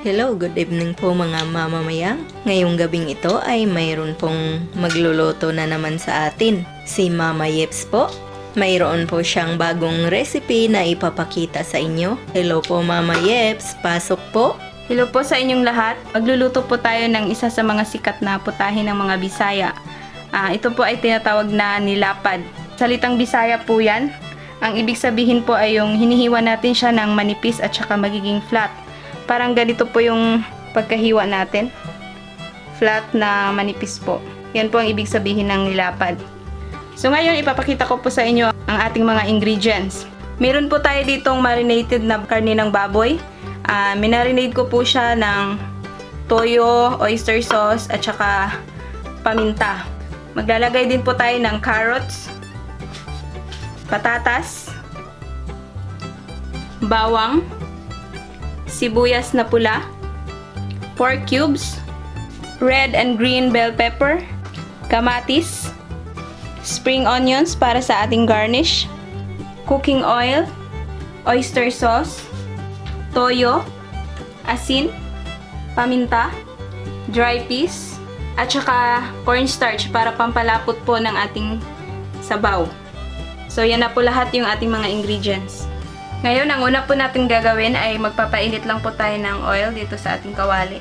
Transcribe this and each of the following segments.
Hello, good evening po mga mamamayang. Ngayong gabing ito ay mayroon pong magluluto na naman sa atin. Si Mama Yeps po. Mayroon po siyang bagong recipe na ipapakita sa inyo. Hello po Mama Yeps, pasok po. Hello po sa inyong lahat. Magluluto po tayo ng isa sa mga sikat na putahe ng mga Bisaya. Ito po ay tinatawag na nilapad. Salitang Bisaya po yan. Ang ibig sabihin po ay yung hinihiwa natin siya ng manipis at saka magiging flat. Parang ganito po yung pagkahiwa natin. Flat na manipis po. Yan po ang ibig sabihin ng nilapad. So ngayon ipapakita ko po sa inyo ang ating mga ingredients. Meron po tayo ditong marinated na karne ng baboy. Minarinate ko po siya ng toyo, oyster sauce at saka paminta. Maglalagay din po tayo ng carrots, patatas, bawang, sibuyas na pula, pork cubes, red and green bell pepper, kamatis, spring onions para sa ating garnish, cooking oil, oyster sauce, toyo, asin, paminta, dry peas, at saka cornstarch para pampalapot po ng ating sabaw. So yan na po lahat yung ating mga ingredients. Ngayon, ang una po natin gagawin ay magpapainit lang po tayo ng oil dito sa ating kawali.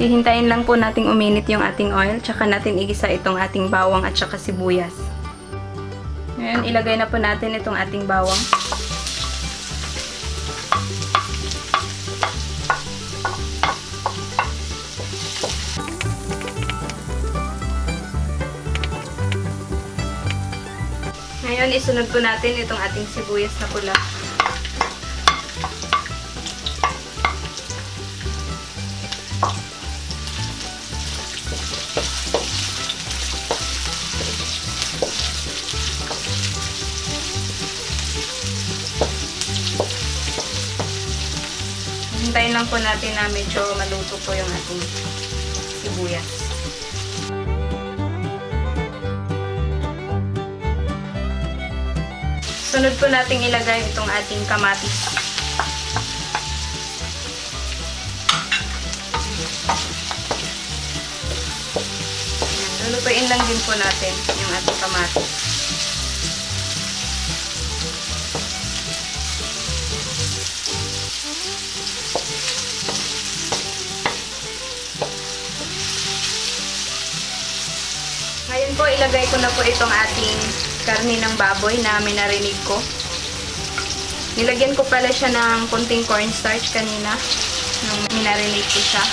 Hihintayin lang po nating uminit yung ating oil, tsaka natin igisa itong ating bawang at tsaka sibuyas. Ngayon, ilagay na po natin itong ating bawang. Ngayon, isunod po natin itong ating sibuyas na pula. Hintayin lang po natin na medyo maluto po yung ating sibuyas. Sunod po nating ilagay itong ating kamatis. Lulutuin lang din po natin yung ating kamatis. Ngayon po, ilagay ko na po itong ating karne ng baboy na minarinate ko. Nilagyan ko pala siya ng konting cornstarch kanina nung minarinate ko siya.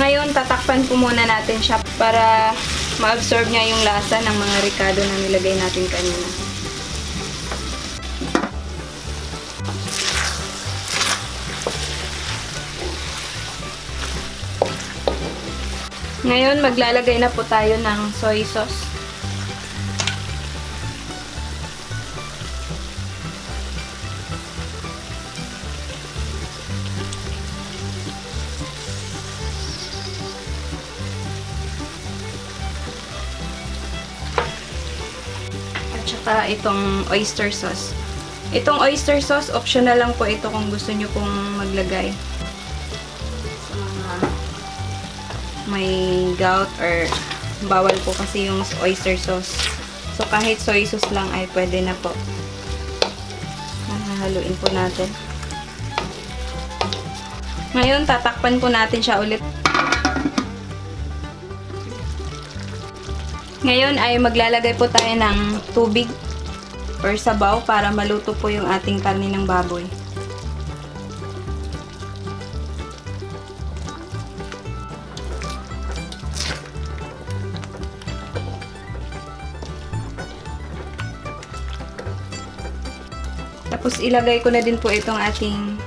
Ngayon, tatakpan po muna natin siya para ma-absorb niya yung lasa ng mga ricado na nilagay natin kanina. Ngayon, maglalagay na po tayo ng soy sauce. Tsaka itong oyster sauce. Itong oyster sauce, optional lang po ito kung gusto nyo pong maglagay. Sa mga may gout or bawal po kasi yung oyster sauce. So kahit soy sauce lang ay pwede na po. Haluin po natin. Ngayon, tatakpan po natin siya ulit. Ngayon ay maglalagay po tayo ng tubig or sabaw para maluto po yung ating karne ng baboy. Tapos ilagay ko na din po itong ating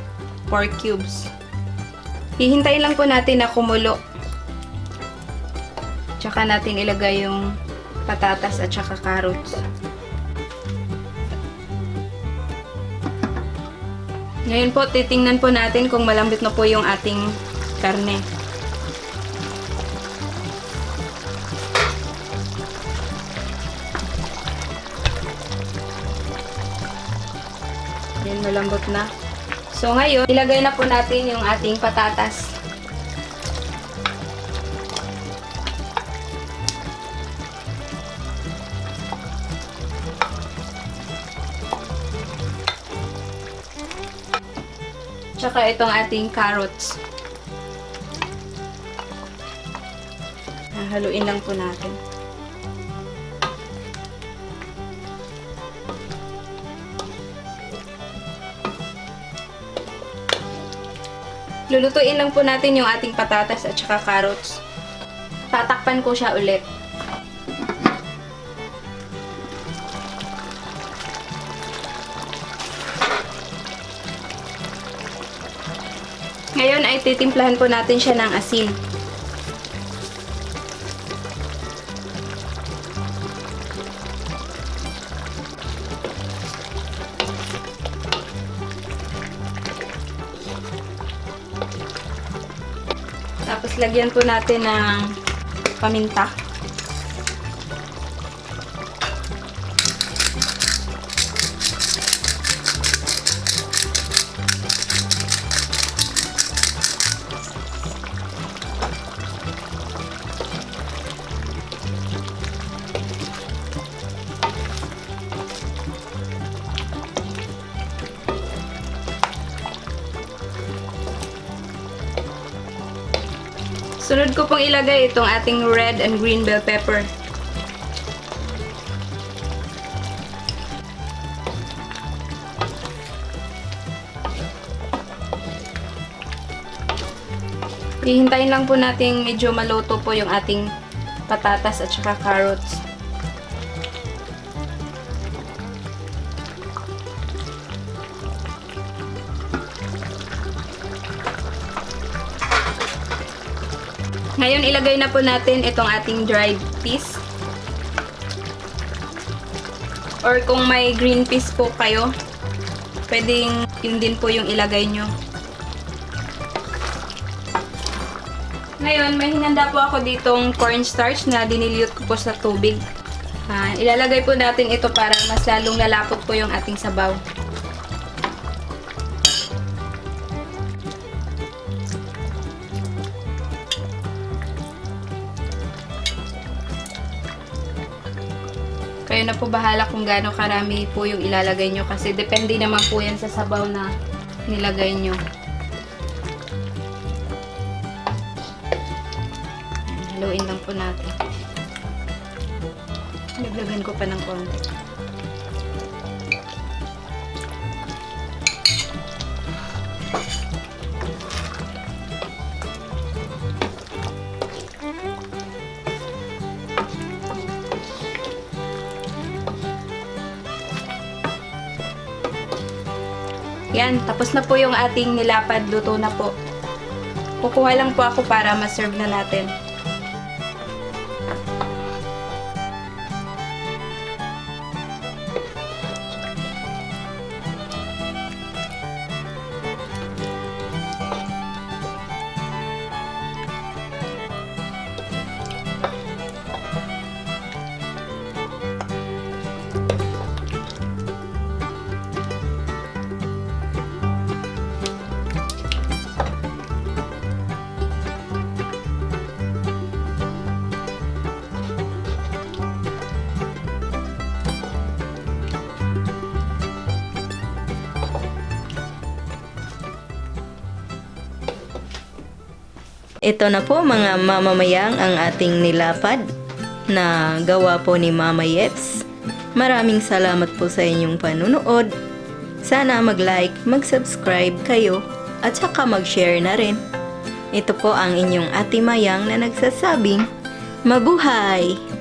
pork cubes. Hihintayin lang po natin na kumulo. Tsaka natin ilagay yung patatas at tsaka carrots. Ngayon po, titingnan po natin kung malambot na po yung ating karne. Yan, malambot na. So ngayon, ilagay na po natin yung ating patatas. Tsaka itong ating carrots. Haluin lang po natin. Lulutuin lang po natin yung ating patatas at saka carrots. Tatakpan ko siya ulit. Ngayon ay titimplahan po natin siya ng asin. Tapos lagyan po natin ng paminta. Sunod ko pong ilagay itong ating red and green bell pepper. Hihintayin lang po natin medyo maluto po yung ating patatas at saka carrots. Ngayon, ilagay na po natin itong ating dried peas. Or kung may green peas po kayo, pwedeng yun din po yung ilagay nyo. Ngayon, may hinanda po ako ditong cornstarch na dinilute ko po sa tubig. Ilalagay po natin ito para mas lalong lalapot po yung ating sabaw. Kayo na po bahala kung gaano karami po yung ilalagay nyo kasi depende naman po yan sa sabaw na nilagay nyo. Haluin lang po natin. Naglagan ko pa ng konti. Yan, tapos na po yung ating nilapad, luto na po. Kukuha lang po ako para ma-serve na natin. Ito na po mga mamamayang ang ating nilapad na gawa po ni Mama Yeps. Maraming salamat po sa inyong panunood. Sana mag-like, mag-subscribe kayo at saka mag-share na rin. Ito po ang inyong Ate Mayang na nagsasabing, mabuhay!